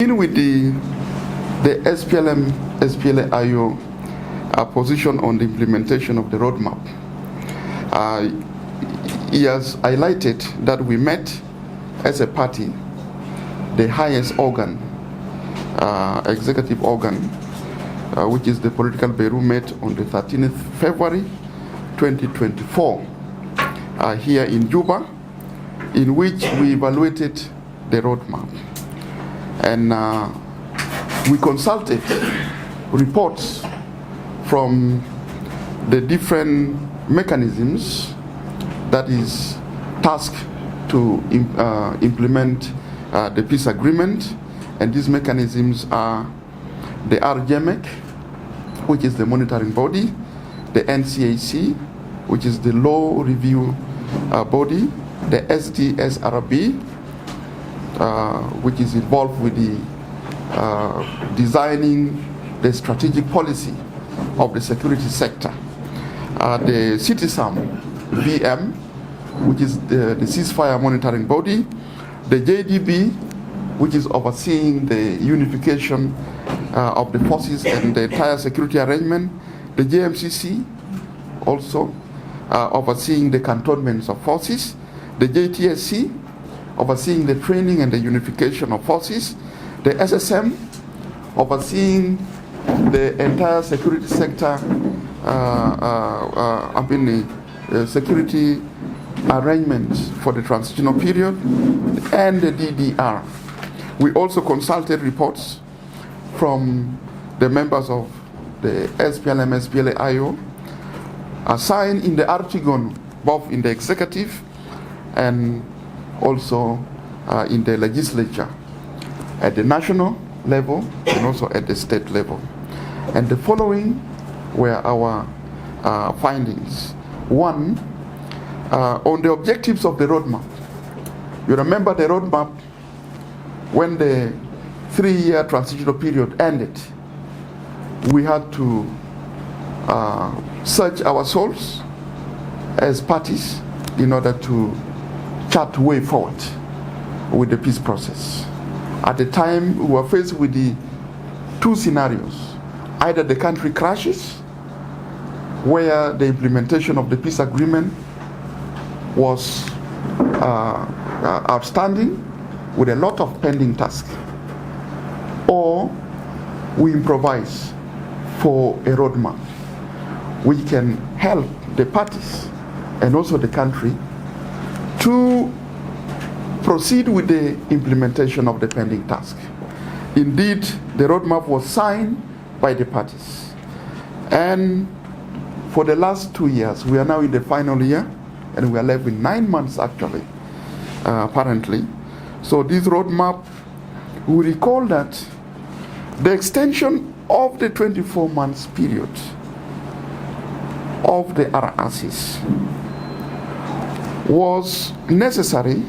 In with the SPLM-IO position on the implementation of the roadmap. He has highlighted that we met as a party, the highest organ, executive organ, which is the political bureau, met on the 13th February 2024 here in Juba, in which we evaluated the roadmap. And we consulted reports from the different mechanisms that is tasked to implement the peace agreement. And these mechanisms are the RGMEC, which is the monitoring body, the NCAC, which is the law review body, the SDSRB, which is involved with the designing the strategic policy of the security sector, the CITISAM VM, which is the ceasefire monitoring body, the JDB, which is overseeing the unification of the forces and the entire security arrangement, the JMCC, also overseeing the cantonments of forces, the JTSC, overseeing the training and the unification of forces, the SSM, overseeing the entire security sector, the security arrangements for the transitional period, and the DDR. We also consulted reports from the members of the SPLM-IO assigned in the Artigon, both in the executive and also in the legislature, at the national level and also at the state level. And the following were our findings. One, on the objectives of the roadmap. You remember the roadmap when the 3-year transitional period ended, we had to search our souls as parties in order to chart way forward with the peace process. At the time, we were faced with the two scenarios. Either the country crashes, where the implementation of the peace agreement was outstanding with a lot of pending tasks, or we improvise for a roadmap which can help the parties and also the country to proceed with the implementation of the pending task. Indeed, the roadmap was signed by the parties. And for the last 2 years, we are now in the final year, and we are left with 9 months actually, apparently. So this roadmap, we recall that the extension of the 24 months period of the RRCs was necessary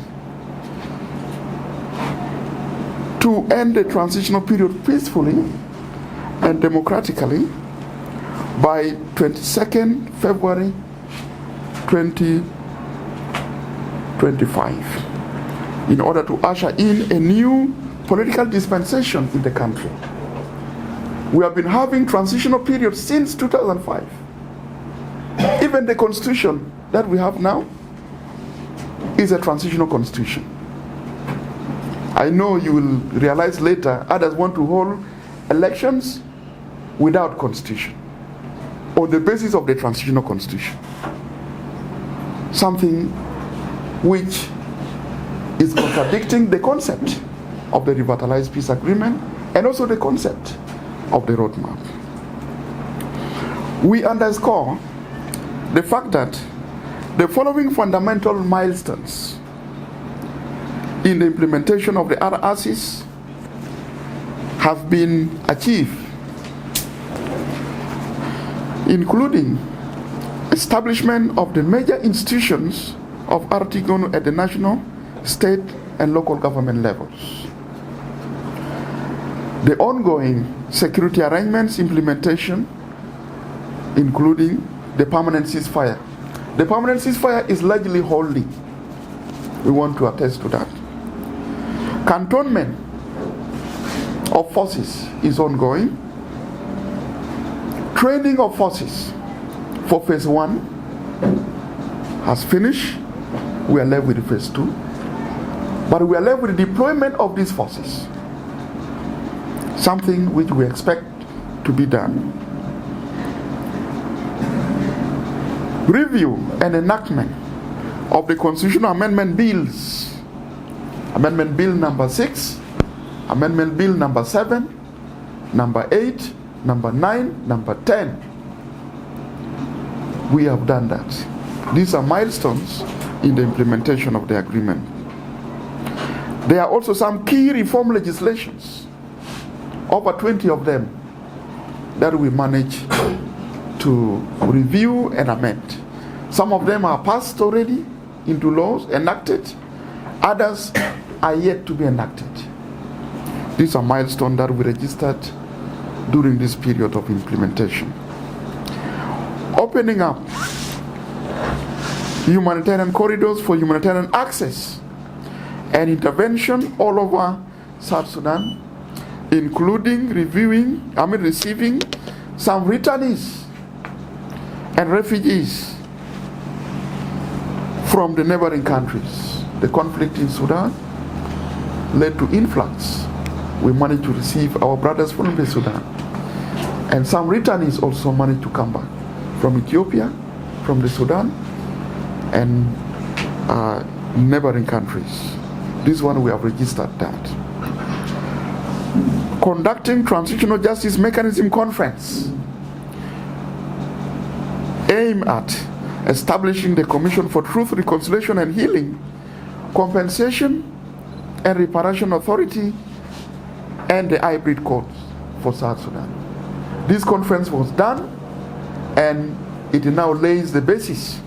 to end the transitional period peacefully and democratically by 22nd February 2025 in order to usher in a new political dispensation in the country. We have been having transitional periods since 2005. Even the constitution that we have now is a transitional constitution. I know you will realize later others want to hold elections without constitution on the basis of the transitional constitution. Something which is contradicting the concept of the revitalized peace agreement and also the concept of the roadmap. We underscore the fact that the following fundamental milestones in the implementation of the RRCs have been achieved, including establishment of the major institutions of Artigon at the national, state, and local government levels. The ongoing security arrangements implementation, including the permanent ceasefire. The permanent ceasefire is largely holding. We want to attest to that. Cantonment of forces is ongoing. Training of forces for phase 1 has finished. We are left with phase 2. But we are left with the deployment of these forces, something which we expect to be done. Review and enactment of the constitutional amendment bills. Amendment Bill number 6, Amendment Bill number 7, number 8, number 9, number 10. We have done that. These are milestones in the implementation of the agreement. There are also some key reform legislations, over 20 of them, that we managed to review and amend. Some of them are passed already into laws, enacted. Others are yet to be enacted. These are milestones that we registered during this period of implementation. Opening up humanitarian corridors for humanitarian access and intervention all over South Sudan, including receiving some returnees and refugees from the neighboring countries. The conflict in Sudan led to influx. We managed to receive our brothers from the Sudan. And some returnees also managed to come back from Ethiopia, from the Sudan, and neighboring countries. This one we have registered that. Conducting Transitional Justice Mechanism Conference, aimed at establishing the Commission for Truth, Reconciliation and Healing, Compensation and Reparation Authority, and the hybrid court for South Sudan. This conference was done, and it now lays the basis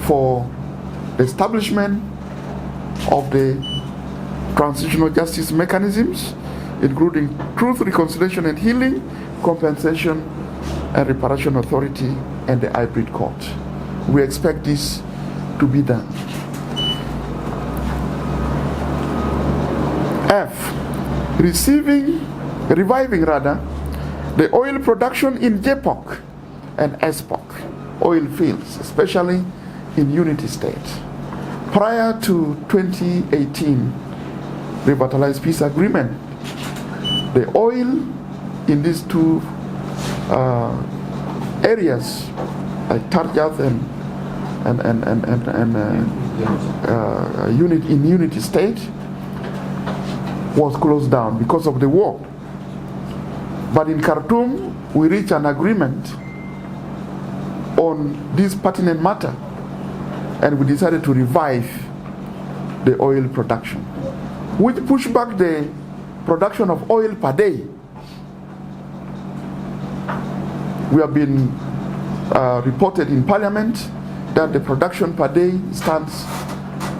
for the establishment of the transitional justice mechanisms, including Truth, Reconciliation and Healing, Compensation and Reparation Authority, and the hybrid court. We expect this to be done. F. Reviving the oil production in JPOC and SPOC oil fields, especially in Unity State. Prior to 2018 revitalized peace agreement, the oil in these two areas, like Tarjath and Unity State, was closed down because of the war. But in Khartoum, we reached an agreement on this pertinent matter, and we decided to revive the oil production, which pushed back the production of oil per day. We have been reported in Parliament that the production per day stands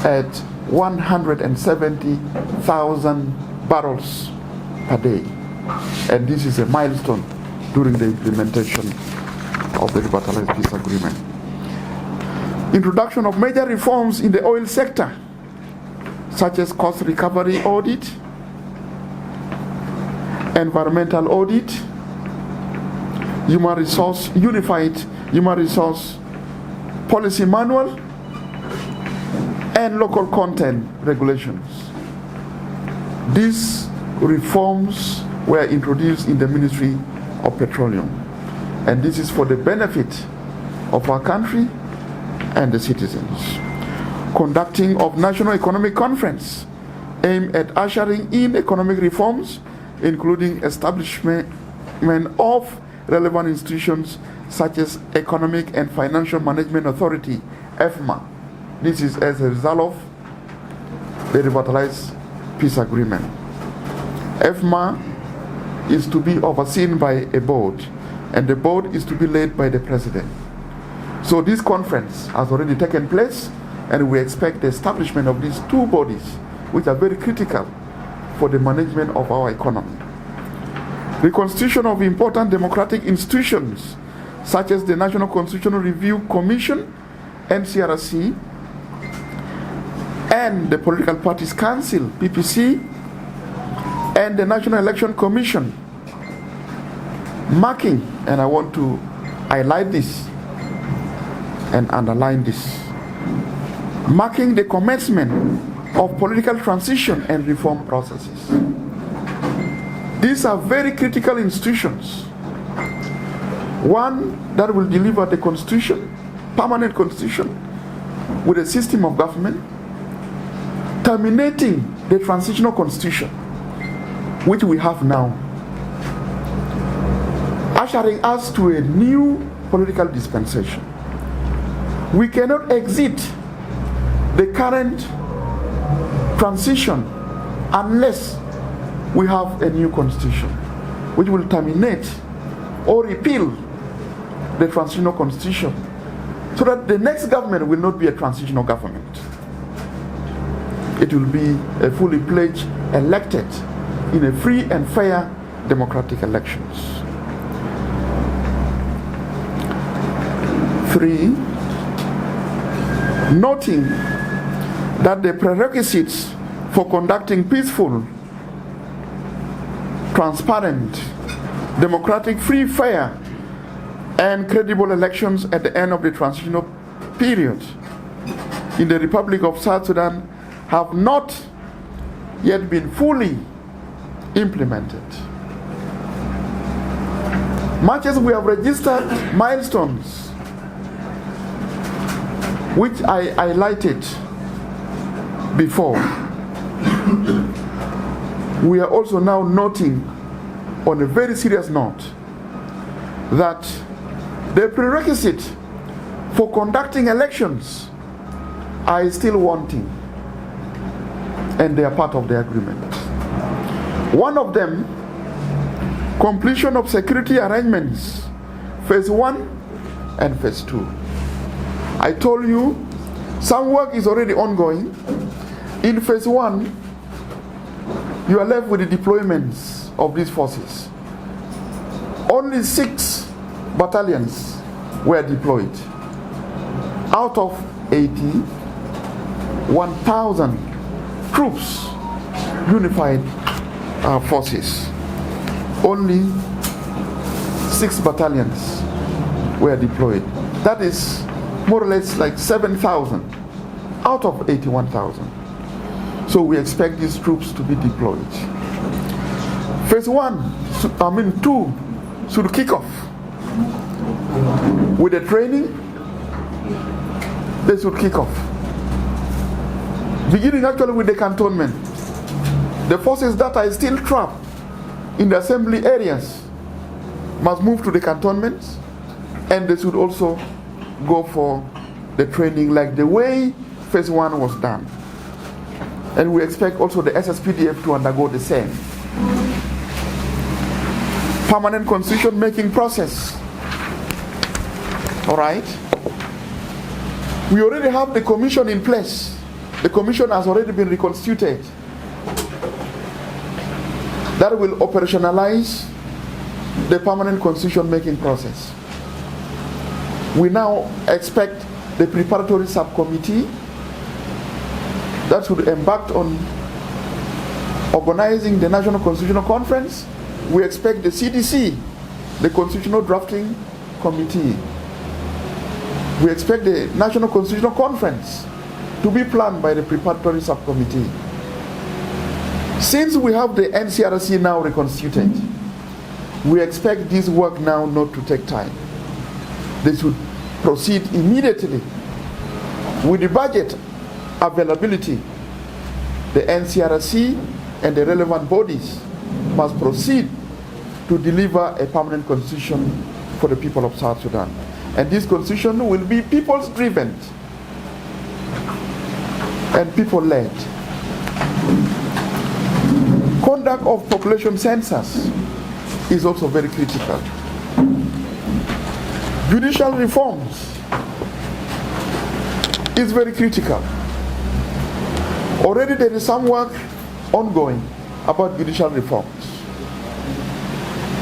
at 170,000 barrels per day. And this is a milestone during the implementation of the revitalized peace agreement. Introduction of major reforms in the oil sector, such as cost recovery audit, environmental audit, unified human resource policy manual, and local content regulations. These reforms were introduced in the Ministry of Petroleum, and this is for the benefit of our country and the citizens. Conducting of National Economic Conference aimed at ushering in economic reforms, including establishment of relevant institutions such as Economic and Financial Management Authority, EFMA. This is as a result of the revitalized peace agreement. EFMA is to be overseen by a board, and the board is to be led by the president. So this conference has already taken place, and we expect the establishment of these two bodies, which are very critical for the management of our economy. Reconstitution of important democratic institutions, such as the National Constitutional Review Commission, NCRC, and the Political Parties Council, PPC, and the National Election Commission marking, and I want to highlight this and underline this, marking the commencement of political transition and reform processes. These are very critical institutions. One that will deliver the constitution, permanent constitution, with a system of government, terminating the transitional constitution, which we have now, ushering us to a new political dispensation. We cannot exit the current transition unless we have a new constitution, which will terminate or repeal the transitional constitution, so that the next government will not be a transitional government. It will be a fully pledged, elected in a free and fair democratic elections. 3, noting that the prerequisites for conducting peaceful, transparent, democratic, free, fair, and credible elections at the end of the transitional period in the Republic of South Sudan have not yet been fully implemented. Much as we have registered milestones, which I highlighted before, we are also now noting on a very serious note that the prerequisite for conducting elections are still wanting, and they are part of the agreement. One of them, completion of security arrangements, phase 1 and phase 2. I told you some work is already ongoing. In phase 1, you are left with the deployments of these forces. Only 6 battalions were deployed out of 1,000 troops, unified forces. Only 6 battalions were deployed. That is more or less like 7,000 out of 81,000. So we expect these troops to be deployed. Phase 2 should kick off with the training. They should kick off, beginning actually with the cantonment. The forces that are still trapped in the assembly areas must move to the cantonments, and they should also go for the training like the way phase 1 was done. And we expect also the SSPDF to undergo the same. Permanent constitution making process. All right. We already have the commission in place. The commission has already been reconstituted. That will operationalize the permanent constitution making process. We now expect the preparatory subcommittee that should embark on organizing the National Constitutional Conference. We expect the CDC, the Constitutional Drafting Committee. We expect the National Constitutional Conference to be planned by the preparatory subcommittee. Since we have the NCRC now reconstituted, we expect this work now not to take time. They should proceed immediately with the budget availability. The NCRC and the relevant bodies must proceed to deliver a permanent constitution for the people of South Sudan. And this constitution will be people's driven and people-led. Conduct of population census is also very critical. Judicial reforms is very critical. Already there is some work ongoing about judicial reforms.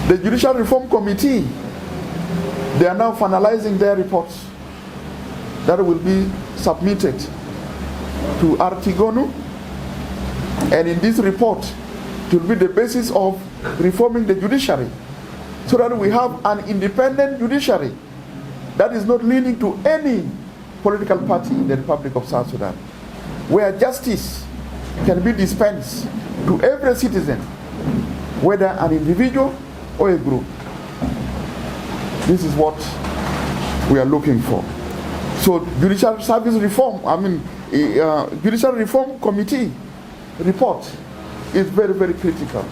The Judicial Reform Committee, they are now finalizing their reports that will be submitted to Artigonu, and in this report It will be the basis of reforming the judiciary, so that we have an independent judiciary that is not leaning to any political party in the Republic of South Sudan, where justice can be dispensed to every citizen, whether an individual or a group. This is what we are looking for. So Judicial Service Reform, Judicial Reform Committee report is very, very critical.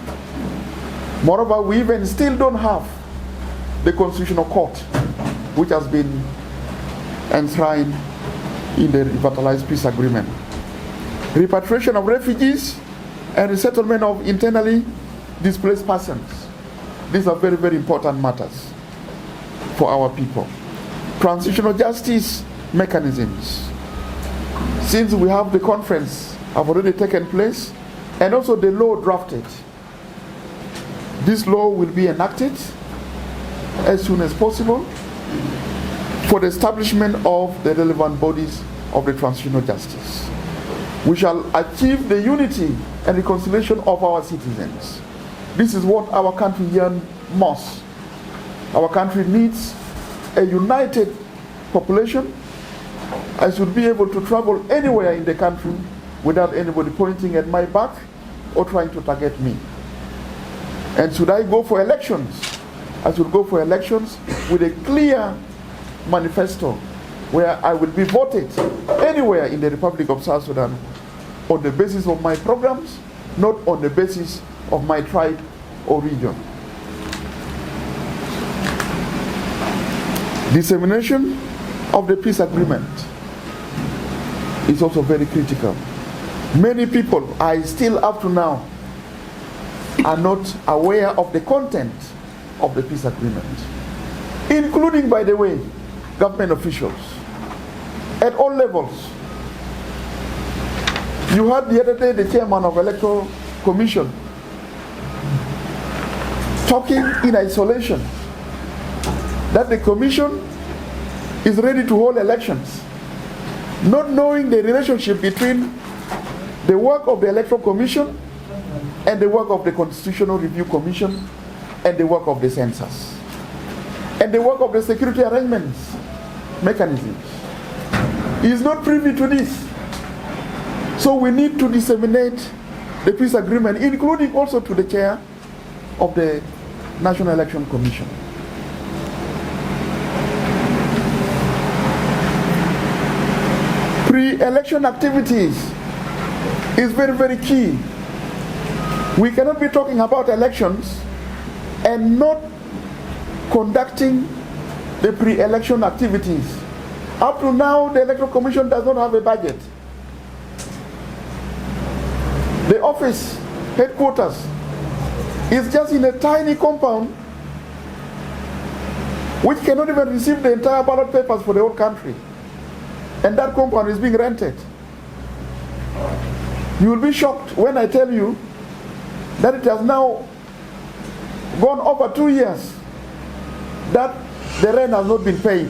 Moreover, we even still don't have the Constitutional Court, which has been enshrined in the revitalized peace agreement. Repatriation of refugees and resettlement of internally displaced persons. These are very, very important matters for our people. Transitional justice mechanisms. Since we have the conference have already taken place, and also the law drafted, this law will be enacted as soon as possible for the establishment of the relevant bodies of the transitional justice. We shall achieve the unity and reconciliation of our citizens. This is what our country yearns most. Our country needs a united population. I should be able to travel anywhere in the country without anybody pointing at my back or trying to target me. And should I go for elections, I should go for elections with a clear manifesto where I will be voted anywhere in the Republic of South Sudan on the basis of my programs, not on the basis of my tribe or region. Dissemination of the peace agreement is also very critical. Many people are still up to now are not aware of the content of the peace agreement, including, by the way, government officials at all levels. You heard the other day the chairman of Electoral Commission talking in isolation that the commission is ready to hold elections, not knowing the relationship between the work of the Electoral Commission and the work of the Constitutional Review Commission and the work of the census and the work of the security arrangements mechanisms. He is not privy to this. So we need to disseminate the peace agreement, including also to the chair of the National Election Commission. Pre-election activities is very, very key. We cannot be talking about elections and not conducting the pre-election activities. Up to now, the Electoral Commission does not have a budget. The office, headquarters, is just in a tiny compound which cannot even receive the entire ballot papers for the whole country. And that compound is being rented. You will be shocked when I tell you that it has now gone over 2 years that the rent has not been paid.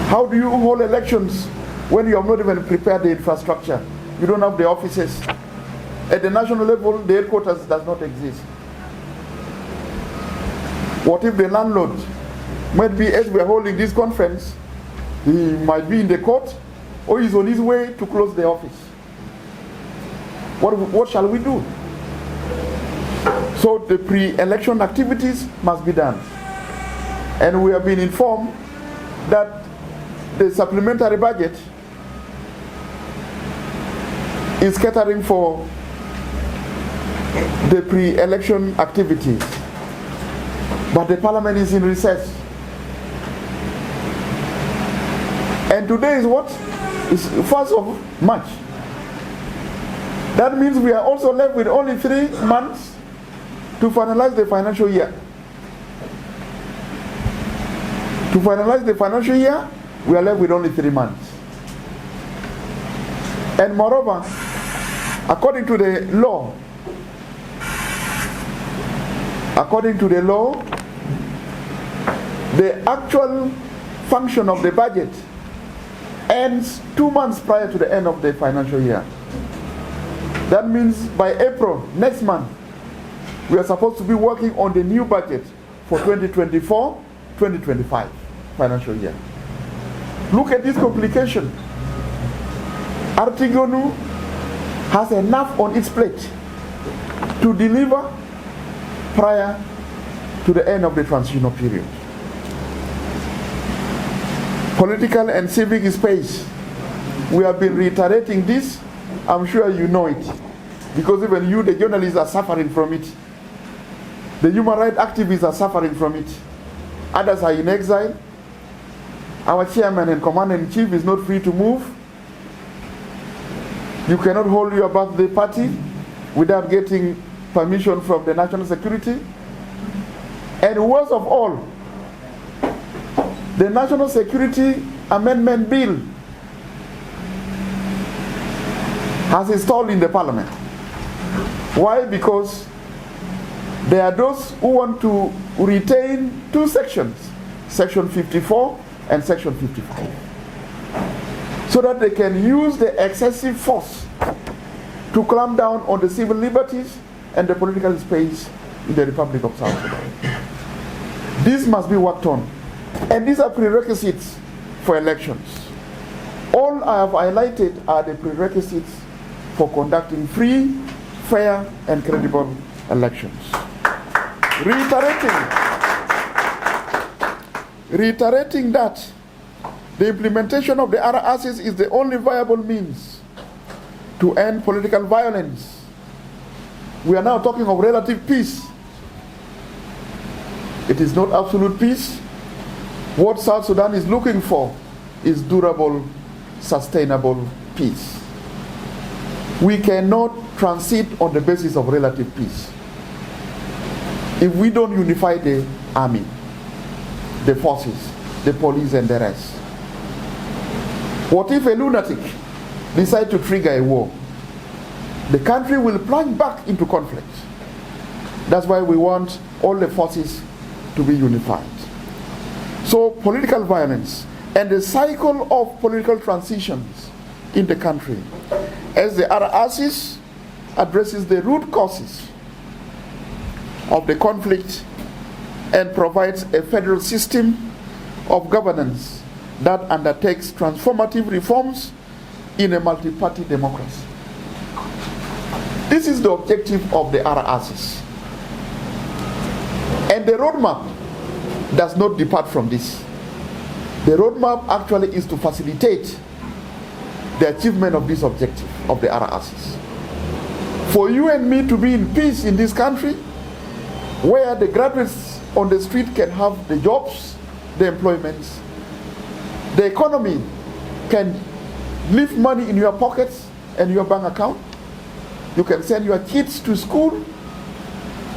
How do you hold elections when you have not even prepared the infrastructure? You don't have the offices. At the national level, the headquarters does not exist. What if the landlord might be, as we are holding this conference, he might be in the court or he's on his way to close the office? What shall we do? So the pre-election activities must be done. And we have been informed that the supplementary budget is catering for the pre-election activities. But the parliament is in recess. And today is what? It's 1st of March. That means we are also left with only 3 months to finalize the financial year. To finalize the financial year, we are left with only 3 months. And moreover, according to the law, the actual function of the budget ends 2 months prior to the end of the financial year. That means by April next month, we are supposed to be working on the new budget for 2024-2025 financial year. Look at this complication. Artigonu has enough on its plate to deliver prior to the end of the transitional period. Political and civic space. We have been reiterating this. I'm sure you know it, because even you, the journalists, are suffering from it. The human rights activists are suffering from it. Others are in exile. Our chairman and commander-in-chief is not free to move. You cannot hold your birthday party without getting permission from the national security. And worst of all, the National Security Amendment Bill has installed in the parliament. Why? Because there are those who want to retain two sections, Section 54 and Section 55, so that they can use the excessive force to clamp down on the civil liberties and the political space in the Republic of South Sudan. This must be worked on. And these are prerequisites for elections. All I have highlighted are the prerequisites for conducting free, fair, and credible elections. Reiterating that the implementation of the RRCs is the only viable means to end political violence. We are now talking of relative peace. It is not absolute peace. What South Sudan is looking for is durable, sustainable peace. We cannot transit on the basis of relative peace if we don't unify the army, the forces, the police, and the rest. What if a lunatic decides to trigger a war? The country will plunge back into conflict. That's why we want all the forces to be unified. So political violence and the cycle of political transitions in the country, as the RRCs addresses the root causes of the conflict and provides a federal system of governance that undertakes transformative reforms in a multi-party democracy. This is the objective of the RRCs. And the roadmap does not depart from this. The roadmap actually is to facilitate the achievement of this objective of the RRCs. For you and me to be in peace in this country, where the graduates on the street can have the jobs, the employments, the economy can leave money in your pockets and your bank account. You can send your kids to school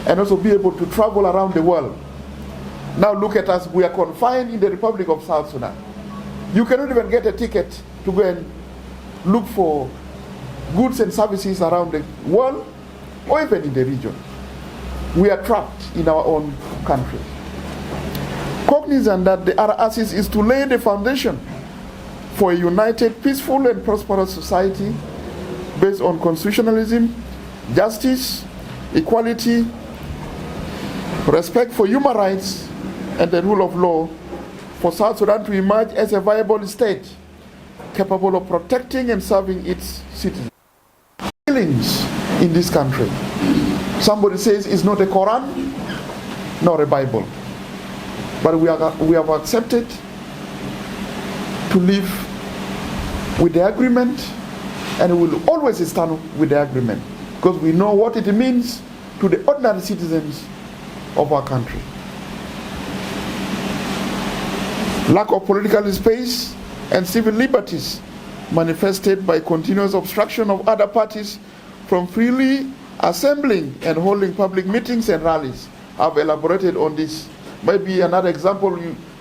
and also be able to travel around the world. Now look at us, we are confined in the Republic of South Sudan. You cannot even get a ticket to go and look for goods and services around the world or even in the region. We are trapped in our own country. Cognizant that the RRCs is to lay the foundation for a united, peaceful, and prosperous society based on constitutionalism, justice, equality, respect for human rights, and the rule of law, for South Sudan to emerge as a viable state capable of protecting and serving its citizens. Killings in this country. Somebody says it's not a Quran nor a Bible, but we have accepted to live with the agreement, and we will always stand with the agreement because we know what it means to the ordinary citizens of our country. Lack of political space and civil liberties manifested by continuous obstruction of other parties from freely assembling and holding public meetings and rallies. I've elaborated on this. Maybe another example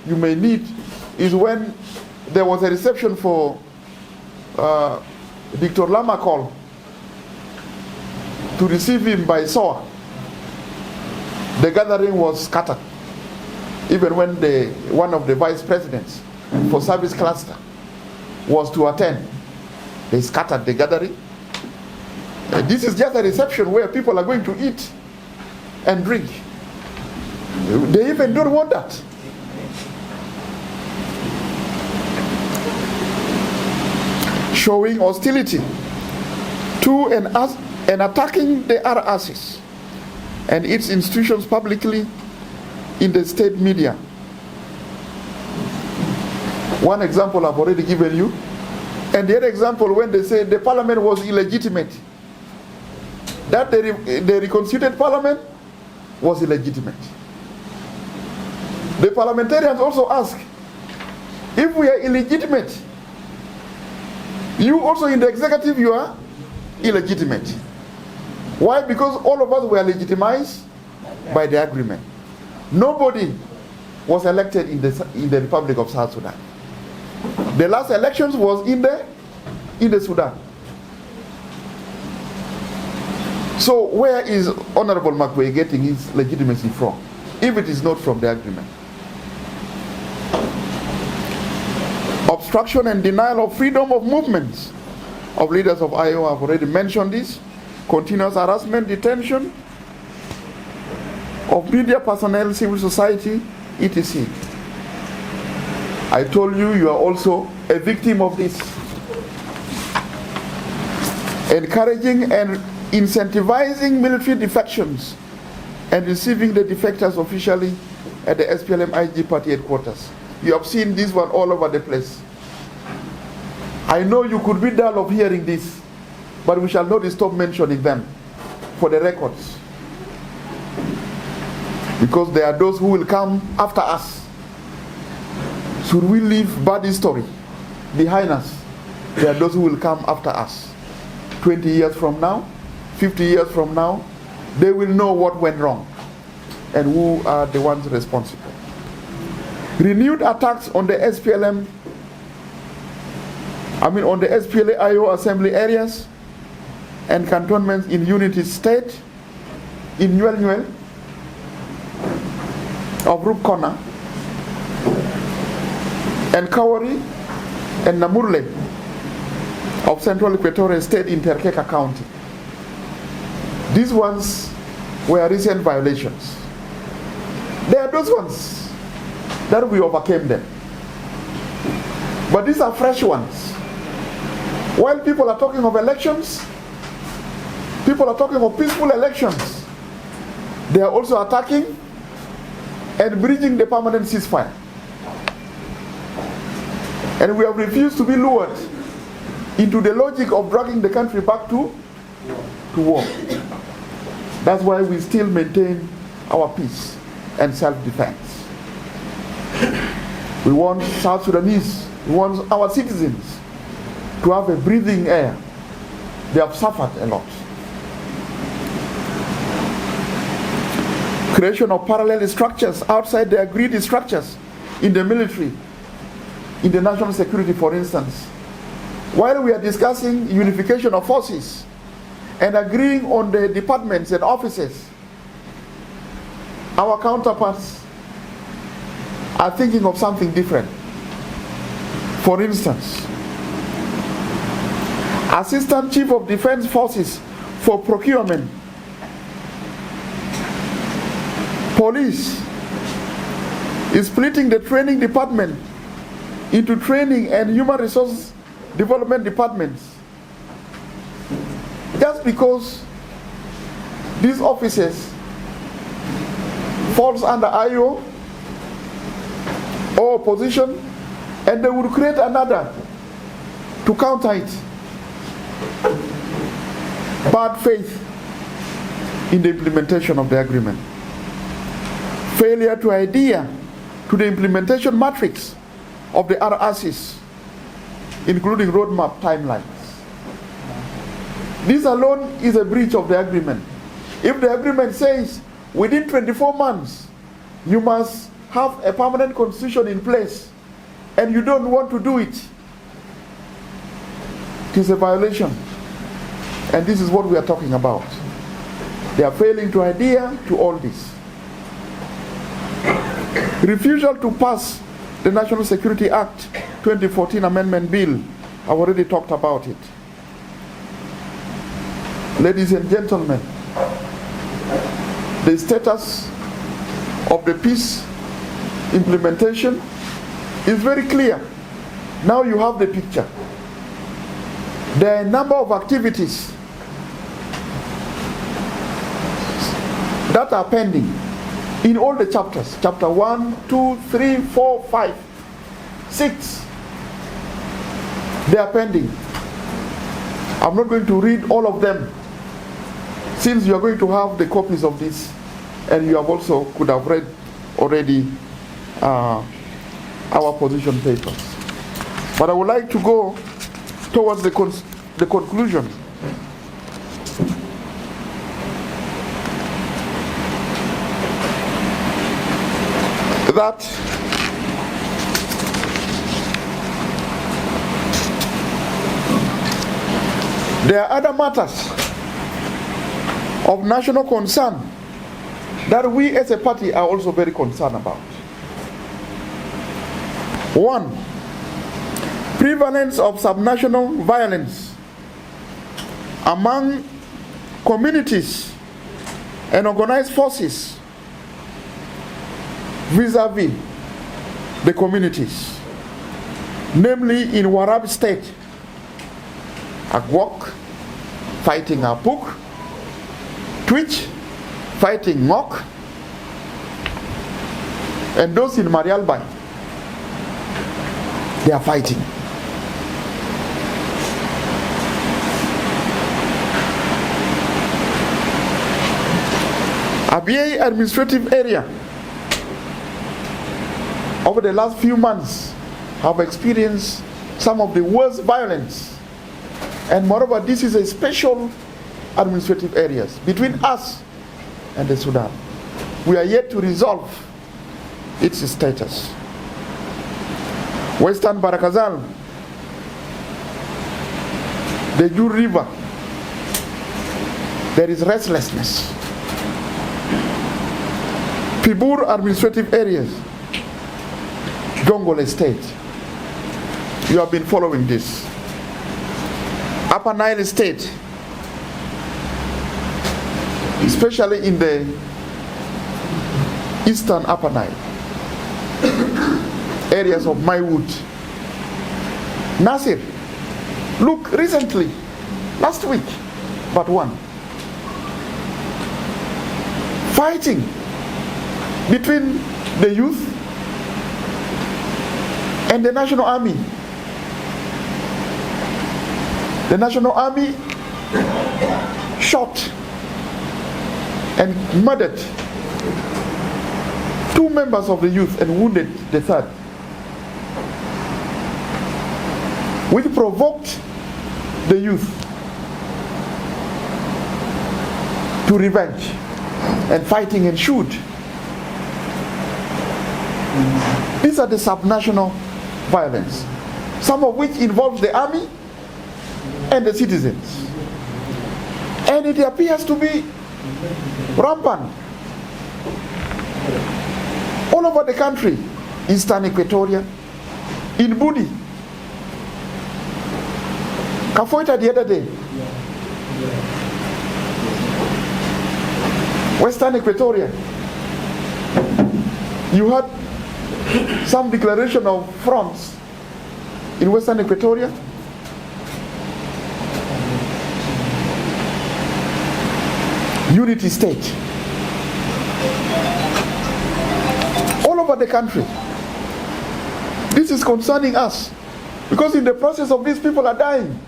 you may need is when there was a reception for Dr. Lamakol to receive him by SOA. The gathering was scattered. Even when one of the vice presidents for service cluster was to attend, they scattered the gathering. This is just a reception where people are going to eat and drink. They even don't want that. Showing hostility to and attacking the RRCs and its institutions publicly in the state media. One example I've already given you. And the other example, when they say the parliament was illegitimate, that the reconstituted parliament was illegitimate. The parliamentarians also ask, if we are illegitimate, you also in the executive, you are illegitimate. Why? Because all of us were legitimized by the agreement. Nobody was elected in the Republic of South Sudan. The last elections was in the Sudan. So where is Honorable Makwe getting his legitimacy from, if it is not from the agreement? Obstruction and denial of freedom of movements of leaders of IO, I've already mentioned this. Continuous harassment, detention of media personnel, civil society, etc. I told you, you are also a victim of this. Encouraging and incentivizing military defections and receiving the defectors officially at the SPLM-IO party headquarters. You have seen this one all over the place. I know you could be dull of hearing this, but we shall not stop mentioning them for the records. Because there are those who will come after us. Should we leave bad history behind us, there are those who will come after us. 20 years from now, 50 years from now, they will know what went wrong and who are the ones responsible. Renewed attacks on the on the SPLM-IO assembly areas and cantonments in Unity State, in Nyuel of Rupkona, and Kawari and Namurle of Central Equatorial State in Terkeka County. These ones were recent violations. There are those ones that we overcame them. But these are fresh ones. While people are talking of elections, people are talking of peaceful elections, they are also attacking and breaching the permanent ceasefire. And we have refused to be lured into the logic of dragging the country back to war. That's why we still maintain our peace and self-defense. We want South Sudanese, we want our citizens to have a breathing air. They have suffered a lot. Creation of parallel structures outside the agreed structures in the military, in the national security, for instance. While we are discussing unification of forces and agreeing on the departments and offices, our counterparts are thinking of something different. For instance, Assistant Chief of Defense Forces for Procurement, Police is splitting the training department into training and human resource development departments, just because these offices falls under IO or opposition, and they would create another to counter it. Bad faith in the implementation of the agreement. Failure to adhere to the implementation matrix of the RRCs, including roadmap timelines. This alone is a breach of the agreement. If the agreement says within 24 months you must have a permanent constitution in place and you don't want to do it, it is a violation. And this is what we are talking about. They are failing to adhere to all this. Refusal to pass the National Security Act 2014 Amendment Bill. I've already talked about it. Ladies and gentlemen, the status of the peace implementation is very clear. Now you have the picture. There are a number of activities that are pending in all the chapters. Chapter 1, 2, 3, 4, 5, 6. They are pending. I'm not going to read all of them, since you are going to have the copies of this, and you have also could have read already our position papers. But I would like to go towards the conclusion. That there are other matters of national concern that we as a party are also very concerned about. One, prevalence of subnational violence among communities and organized forces vis-a-vis the communities, namely in Warab State, Agwok fighting Apuk, Twitch fighting Ngok, and those in Marialbai, they are fighting. Abyei administrative area over the last few months have experienced some of the worst violence. And moreover, this is a special administrative areas between us and the Sudan. We are yet to resolve its status. Western Barakazal, the Jur River, there is restlessness. Pibur administrative areas, Jongole State. You have been following this. Upper Nile State, especially in the eastern Upper Nile, areas of Maiwood. Nasir, look, recently, last week, but one, fighting between the youth and the National Army. The National Army shot and murdered 2 members of the youth and wounded the 3rd, which provoked the youth to revenge and fighting ensued. These are the subnational violence, some of which involves the army and the citizens. And it appears to be rampant all over the country. Eastern Equatoria, in Budi, Kafoita the other day, Western Equatoria, you had some declaration of fronts in Western Equatoria. Unity State, all over the country. This is concerning us because in the process of these people are dying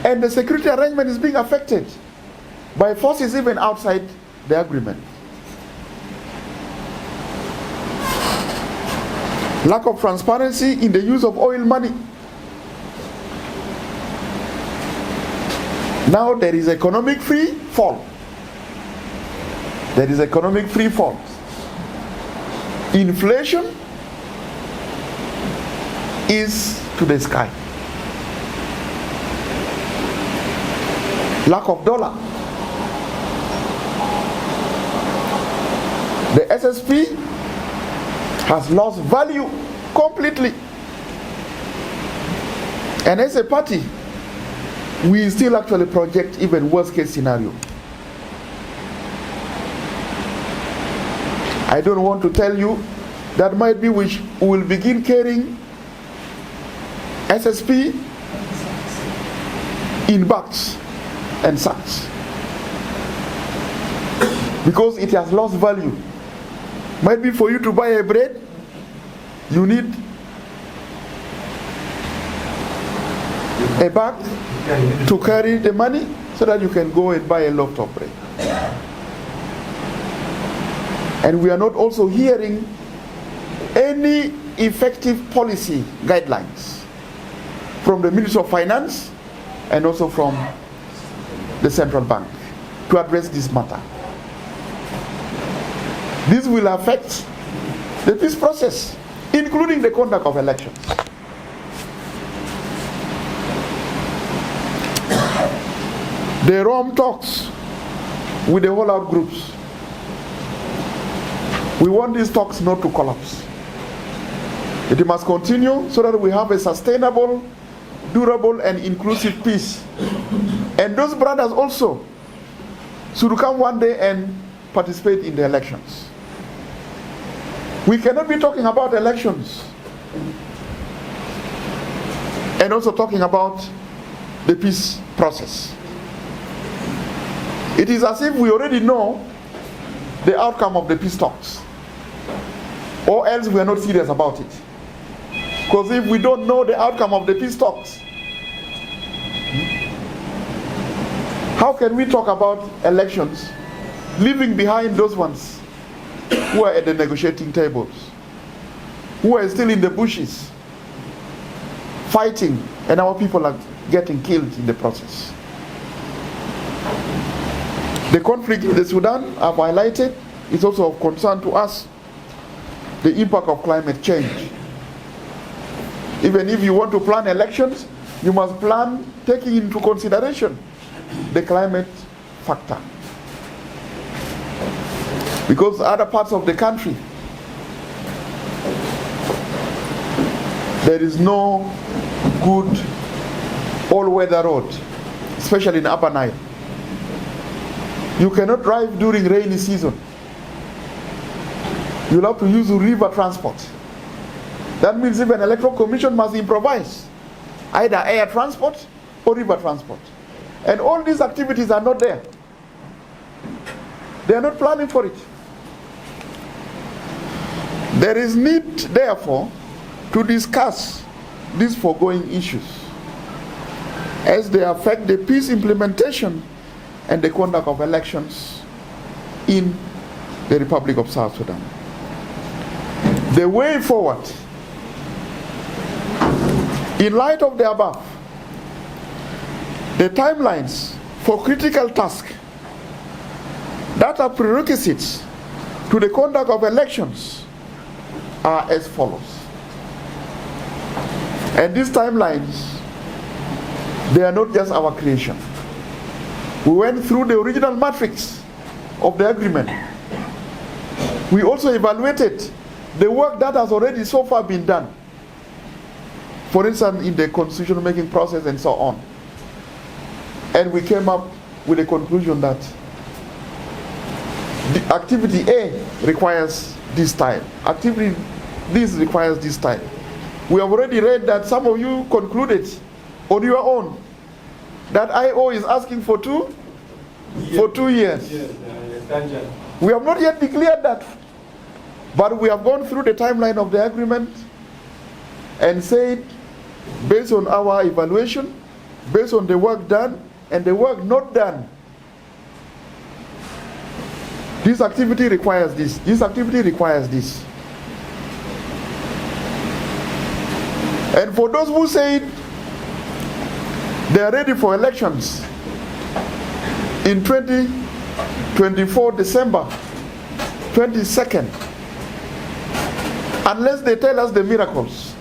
and the security arrangement is being affected by forces even outside the agreement. Lack of transparency in the use of oil money. Now there is economic free fall. There is economic free fall. Inflation is to the sky. Lack of dollar. The SSP has lost value completely. And as a party, we still actually project even worst case scenario. I don't want to tell you that might be we will begin carrying SSP in bags and sacks because it has lost value. Might be for you to buy a bread, you need a bag to carry the money so that you can go and buy a loaf of bread. And we are not also hearing any effective policy guidelines from the Ministry of Finance and also from the central bank to address this matter. This will affect the peace process, including the conduct of elections. The Rome talks with the all-out groups. We want these talks not to collapse. It must continue so that we have a sustainable, durable, and inclusive peace. And those brothers also should come one day and participate in the elections. We cannot be talking about elections and also talking about the peace process. It is as if we already know the outcome of the peace talks, or else we are not serious about it. Because if we don't know the outcome of the peace talks, how can we talk about elections, leaving behind those ones who are at the negotiating tables, who are still in the bushes, fighting, and our people are getting killed in the process? The conflict in the Sudan, I've highlighted, is also of concern to us. The impact of climate change. Even if you want to plan elections, you must plan taking into consideration the climate factor. Because other parts of the country, there is no good all-weather road, especially in Upper Nile. You cannot drive during rainy season. You'll have to use river transport. That means even Electoral Commission must improvise, either air transport or river transport. And all these activities are not there. They are not planning for it. There is need, therefore, to discuss these foregoing issues as they affect the peace implementation and the conduct of elections in the Republic of South Sudan. The way forward, in light of the above, the timelines for critical tasks that are prerequisites to the conduct of elections are as follows. And these timelines, they are not just our creation. We went through the original matrix of the agreement. We also evaluated the work that has already so far been done. For instance, in the constitution making process and so on. And we came up with a conclusion that the activity A requires this time. Activity this requires this time. We have already read that some of you concluded on your own that IO is asking for 2 years. We have not yet declared that, but we have gone through the timeline of the agreement and said, based on our evaluation, based on the work done and the work not done, this activity requires this, this activity requires this. And for those who said they are ready for elections in 2024 December 22nd, unless they tell us the miracles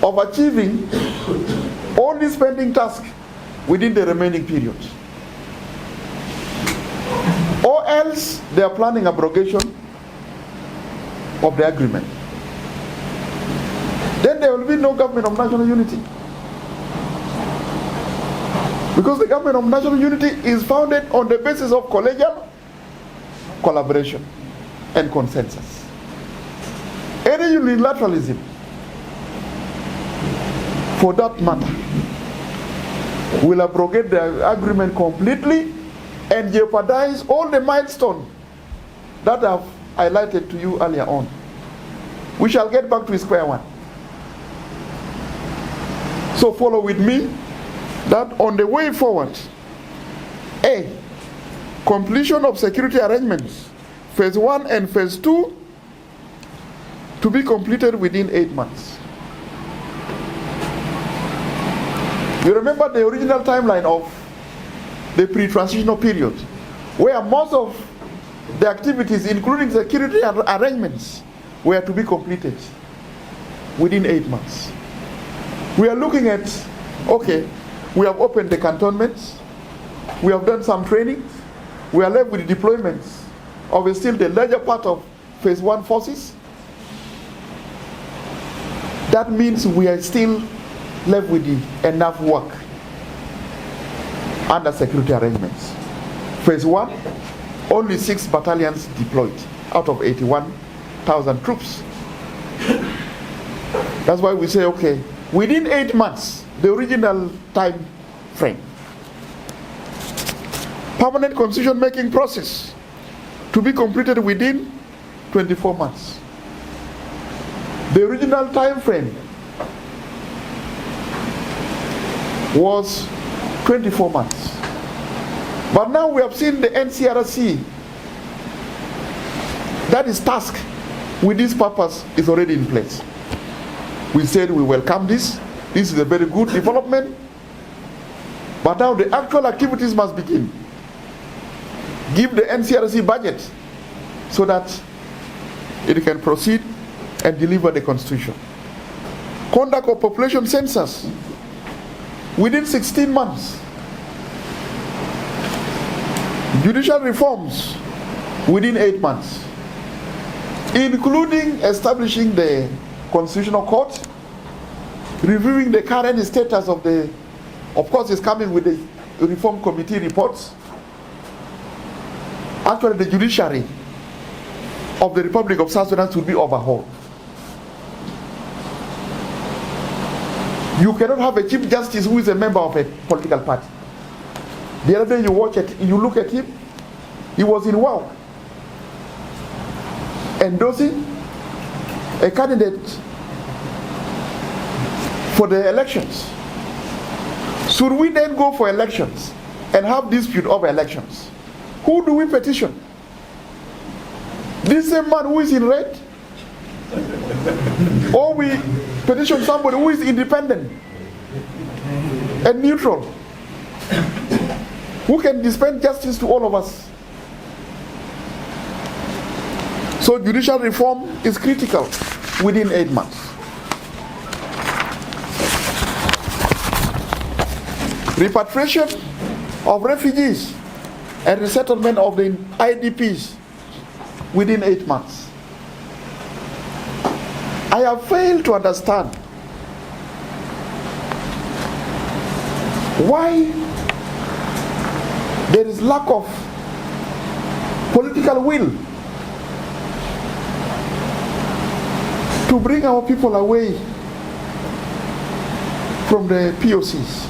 of achieving all these pending tasks within the remaining period, or else they are planning abrogation of the agreement, then there will be no government of national unity. Because the government of national unity is founded on the basis of collegial collaboration and consensus. Any unilateralism, for that matter, will abrogate the agreement completely and jeopardize all the milestones that I've highlighted to you earlier on. We shall get back to square one. So follow with me that on the way forward, A, completion of security arrangements, phase 1 and phase 2, to be completed within 8 months. You remember the original timeline of the pre-transitional period, where most of the activities, including security arrangements, were to be completed within 8 months. We are looking at, okay, we have opened the cantonments, we have done some trainings, we are left with the deployments of still the larger part of phase 1 forces. That means we are still left with enough work under security arrangements. Phase 1, only 6 battalions deployed out of 81,000 troops. That's why we say, okay, within 8 months, the original time frame. Permanent constitution making process to be completed within 24 months. The original time frame was 24 months. But now we have seen the NCRC that is tasked with this purpose is already in place. We said we welcome this. This is a very good development. But now the actual activities must begin. Give the NCRC budget so that it can proceed and deliver the constitution. Conduct of population census within 16 months. Judicial reforms within 8 months, including establishing the Constitutional Court, reviewing the current status of the, of course it's coming with the Reform Committee reports. Actually the judiciary of the Republic of South Sudan should be overhauled. You cannot have a Chief Justice who is a member of a political party. The other day you look at him, he was in WOW, endorsing a candidate for the elections. Should we then go for elections and have dispute over elections? Who do we petition? This same man who is in red? Or we petition somebody who is independent and neutral, who can dispense justice to all of us? So judicial reform is critical within 8 months. Repatriation of refugees and resettlement of the IDPs within 8 months. I have failed to understand why there is lack of political will to bring our people away from the POCs.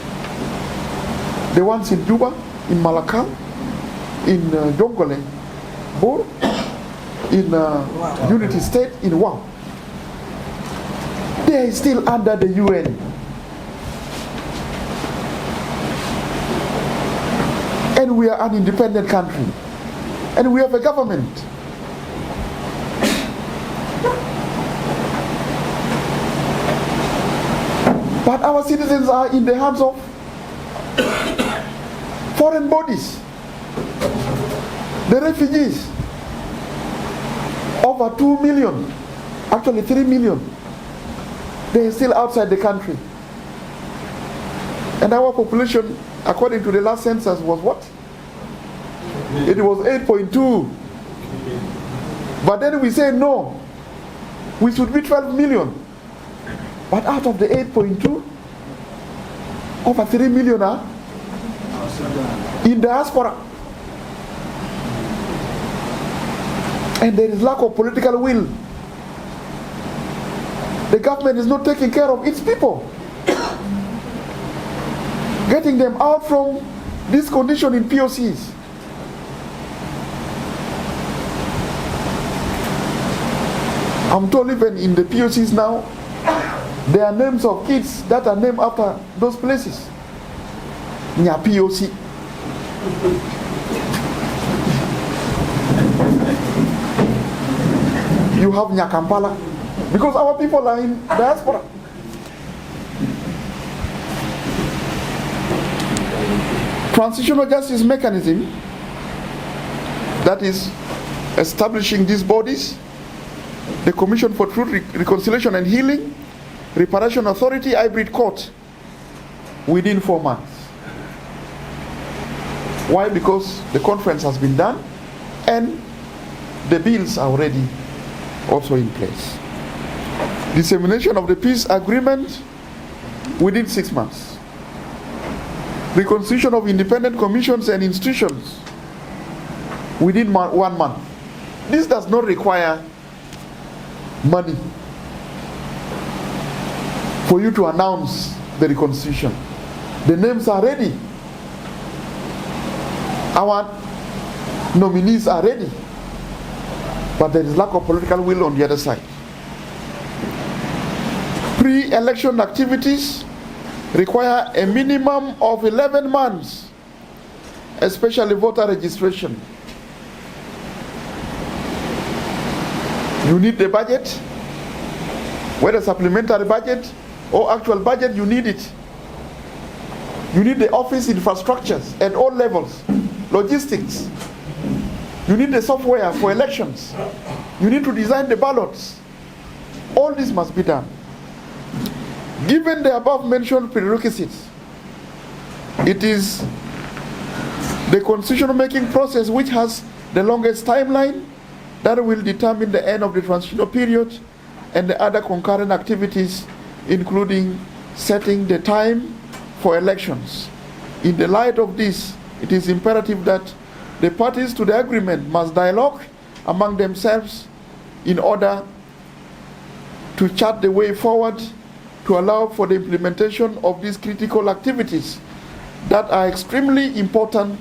The ones in Juba, in Malakal, in Jongole, Bor, in Unity State, in WAM. They are still under the UN. And we are an independent country. And we have a government. But our citizens are in the hands of foreign bodies. The refugees, over 2 million, actually 3 million, they are still outside the country. And our population, according to the last census, was what? It was 8.2. But then we say no, we should be 12 million. But out of the 8.2, over 3 million are in diaspora. And there is lack of political will. The government is not taking care of its people, getting them out from this condition in POCs. I'm told even in the POCs now, there are names of kids that are named after those places. Nya POC. You have Nya Kampala, because our people are in diaspora. Transitional justice mechanism, that is establishing these bodies, the Commission for Truth, Reconciliation and Healing, Reparation Authority, hybrid court, within 4 months. Why? Because the conference has been done and the bills are already also in place. Dissemination of the peace agreement within 6 months. Reconstitution of independent commissions and institutions within 1 month. This does not require money for you to announce the reconstitution. The names are ready. Our nominees are ready. But there is lack of political will on the other side. Pre-election activities require a minimum of 11 months, especially voter registration. You need the budget, whether supplementary budget or actual budget, you need it. You need the office infrastructures at all levels, logistics. You need the software for elections. You need to design the ballots. All this must be done. Given the above mentioned prerequisites, it is the constitutional making process which has the longest timeline that will determine the end of the transitional period and the other concurrent activities, including setting the time for elections. In the light of this, it is imperative that the parties to the agreement must dialogue among themselves in order to chart the way forward to allow for the implementation of these critical activities that are extremely important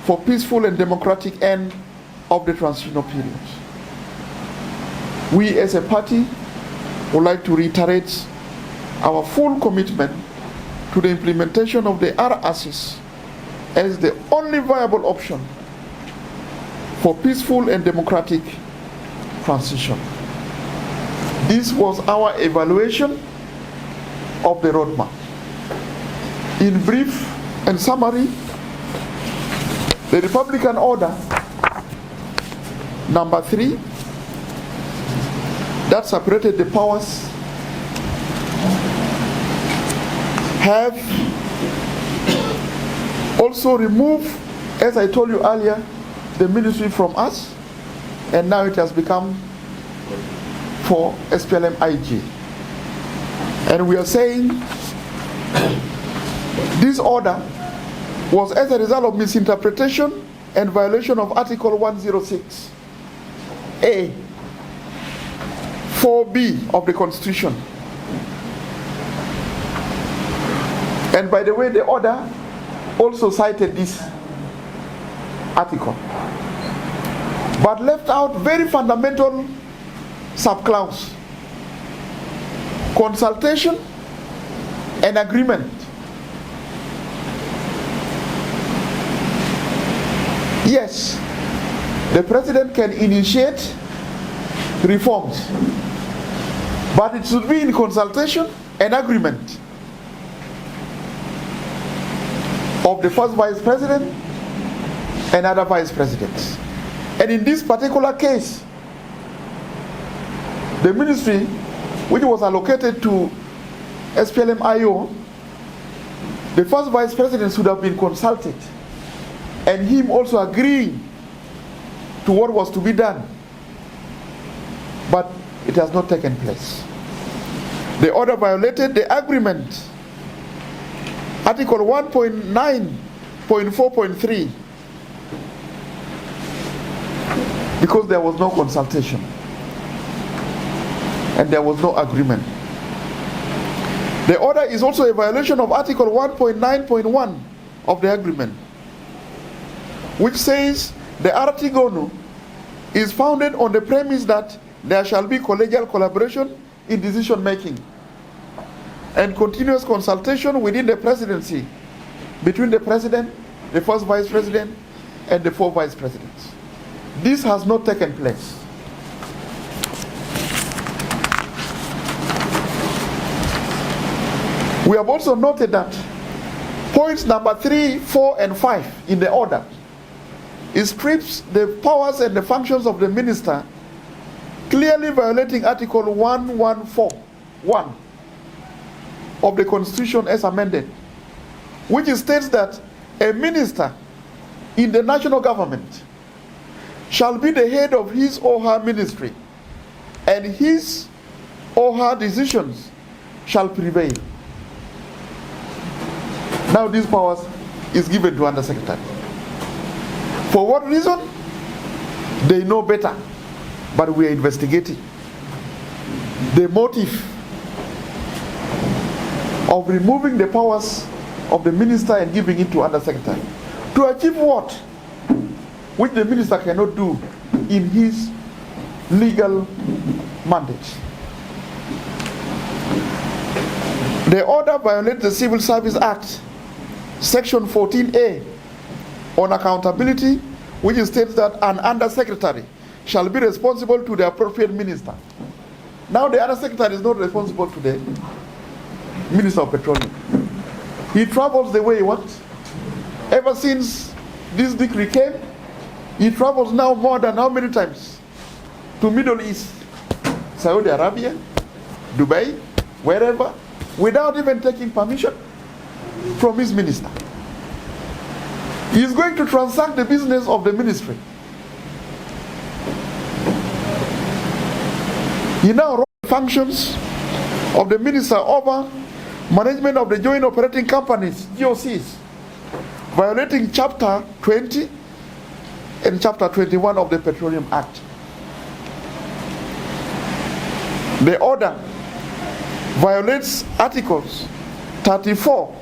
for peaceful and democratic end of the transitional period. We as a party would like to reiterate our full commitment to the implementation of the RRCs as the only viable option for peaceful and democratic transition. This was our evaluation of the roadmap. In brief and summary, the Republican Order number 3 that separated the powers have also removed, as I told you earlier, the ministry from us, and now it has become for SPLM-IO. And we are saying this order was as a result of misinterpretation and violation of Article 106A, 4B of the Constitution. And by the way, the order also cited this article, but left out very fundamental subclause: consultation and agreement. Yes, the president can initiate reforms, but it should be in consultation and agreement of the first vice president and other vice presidents. And in this particular case, the ministry which was allocated to SPLM-IO, the first vice president should have been consulted, and him also agreeing to what was to be done. But it has not taken place. The order violated the agreement, Article 1.9 4.3, because there was no consultation and there was no agreement. The order is also a violation of Article 1.9.1 of the agreement, which says the Artigonu is founded on the premise that there shall be collegial collaboration in decision making and continuous consultation within the presidency between the president, the first vice president, and the 4 vice presidents. This has not taken place. We have also noted that points number 3, 4, and 5 in the order, it strips the powers and the functions of the minister, clearly violating Article 114(1) of the Constitution as amended, which states that a minister in the national government shall be the head of his or her ministry, and his or her decisions shall prevail. Now these powers is given to Undersecretary. For what reason? They know better, but we are investigating the motive of removing the powers of the minister and giving it to Undersecretary. To achieve what? Which the minister cannot do in his legal mandate. The order violates the Civil Service Act, Section 14A, on accountability, which states that an undersecretary shall be responsible to the appropriate minister. Now the undersecretary is not responsible to the Minister of Petroleum. He travels the way he wants. Ever since this decree came, he travels now more than how many times? To Middle East, Saudi Arabia, Dubai, wherever, without even taking permission from his minister. He is going to transact the business of the ministry. He now runs functions of the minister over management of the joint operating companies, GOCs, violating Chapter 20 and Chapter 21 of the Petroleum Act. The order violates Articles 34,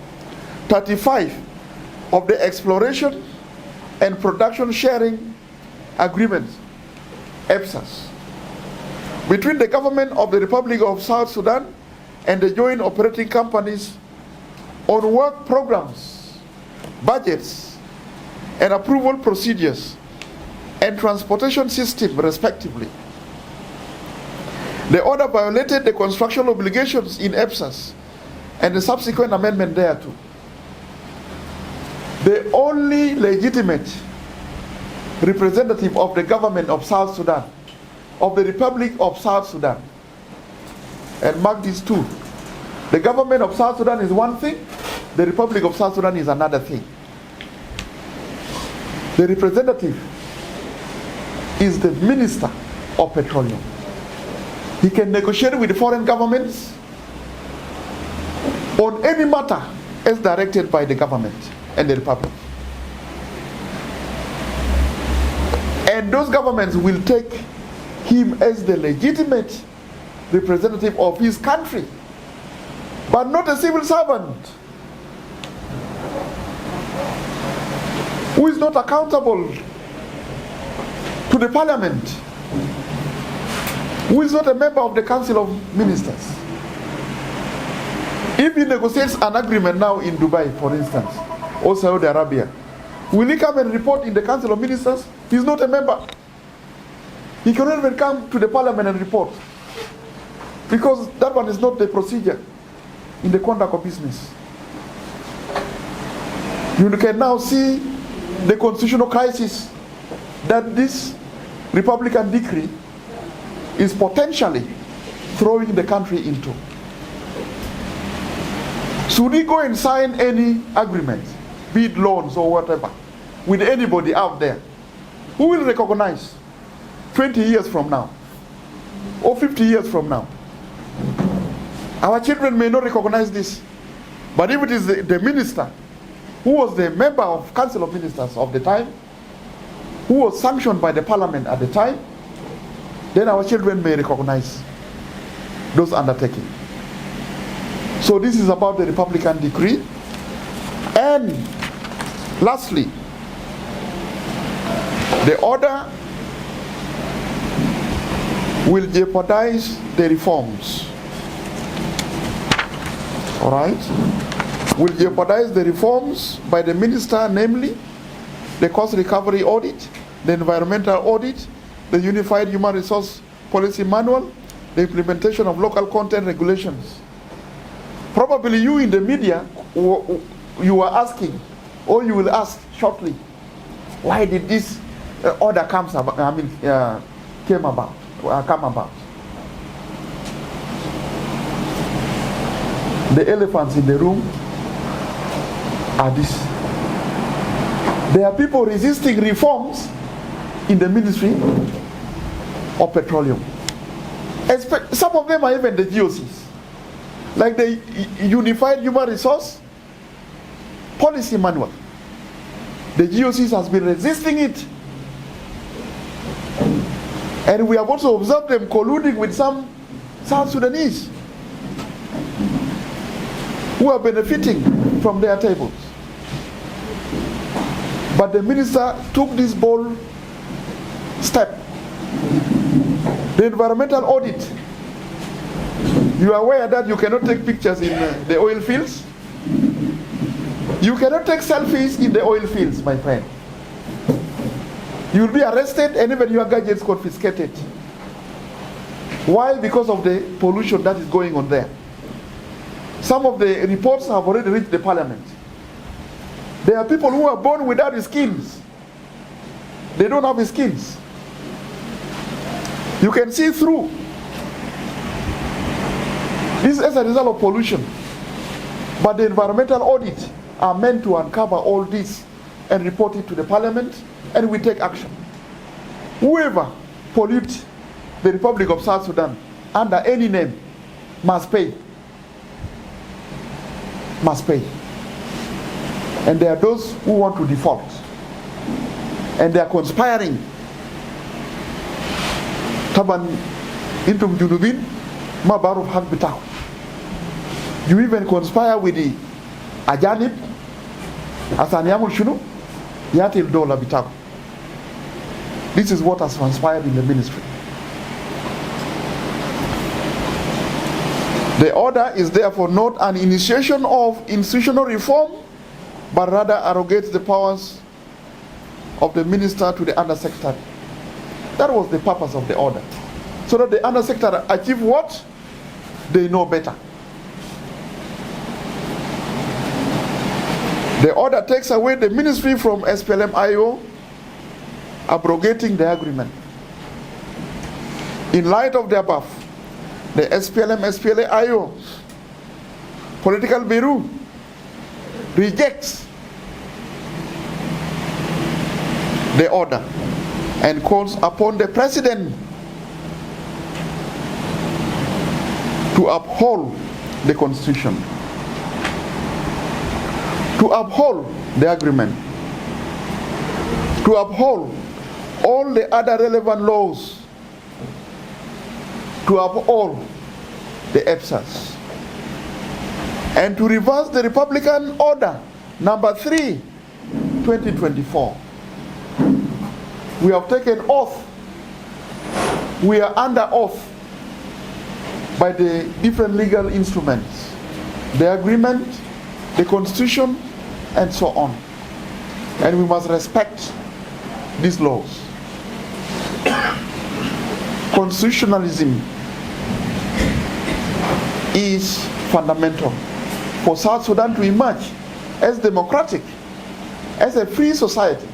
35 of the Exploration and Production Sharing Agreement, EPSAS, between the government of the Republic of South Sudan and the joint operating companies on work programs, budgets, and approval procedures and transportation system, respectively. The order violated the construction obligations in EPSAS and the subsequent amendment thereto. The only legitimate representative of the government of South Sudan, of the Republic of South Sudan, and mark these two. The government of South Sudan is one thing, the Republic of South Sudan is another thing. The representative is the Minister of Petroleum. He can negotiate with foreign governments on any matter as directed by the government and the Republic. And those governments will take him as the legitimate representative of his country, but not a civil servant who is not accountable to the parliament, who is not a member of the Council of Ministers. If he negotiates an agreement now in Dubai, for instance, or Saudi Arabia, will he come and report in the Council of Ministers? He's not a member. He cannot even come to the parliament and report, because that one is not the procedure in the conduct of business. You can now see the constitutional crisis that this Republican decree is potentially throwing the country into. Should he go and sign any agreement, be it loans or whatever, with anybody out there, who will recognize 20 years from now or 50 years from now? Our children may not recognize this, but if it is the minister who was the member of Council of Ministers of the time, who was sanctioned by the parliament at the time, then our children may recognize those undertakings. So this is about the Republican decree. And lastly, the order will jeopardize the reforms. All right? Will jeopardize the reforms by the minister, namely the cost recovery audit, the environmental audit, the unified human resource policy manual, the implementation of local content regulations. Probably you in the media, you are asking, or you will ask shortly, why did this order come about? The elephants in the room are this. There are people resisting reforms in the Ministry of Petroleum. Some of them are even the GOCs. Like the Unified Human Resource Policy Manual. The GOCs has been resisting it. And we have also observed them colluding with some South Sudanese who are benefiting from their tables. But the minister took this bold step. The environmental audit. You are aware that you cannot take pictures in the oil fields? You cannot take selfies in the oil fields, my friend. You will be arrested and even your gadgets confiscated. Why? Because of the pollution that is going on there. Some of the reports have already reached the parliament. There are people who are born without skins. They don't have skins. You can see through. This is as a result of pollution. But the environmental audit are meant to uncover all this and report it to the parliament, and we take action. Whoever pollutes the Republic of South Sudan under any name must pay. Must pay. And there are those who want to default. And they are conspiring. Taban intum junubin ma baruf hak bitaw. You even conspire with the ajanib asan yamul shunu yatil dola bitaw. This is what has transpired in the ministry. The order is therefore not an initiation of institutional reform, but rather arrogates the powers of the minister to the undersecretary. That was the purpose of the order. So that the undersecretary achieve what? They know better. The order takes away the ministry from SPLM-IO, abrogating the agreement. In light of the above, the SPLM-IO political bureau rejects the order and calls upon the president to uphold the constitution, to uphold the agreement, to uphold all the other relevant laws, to uphold the EPSAs, and to reverse the Republican Order number 3, 2024. We have taken oath. We are under oath by the different legal instruments, the agreement, the constitution, and so on. And we must respect these laws. Constitutionalism is fundamental for South Sudan to emerge as democratic, as a free society,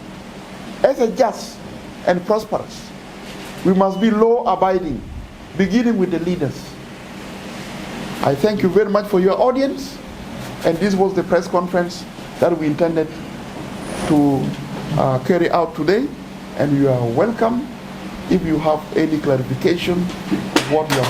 as a just and prosperous. We must be law-abiding, beginning with the leaders. I thank you very much for your audience, and this was the press conference that we intended to carry out today, and you are welcome if you have any clarification of what you have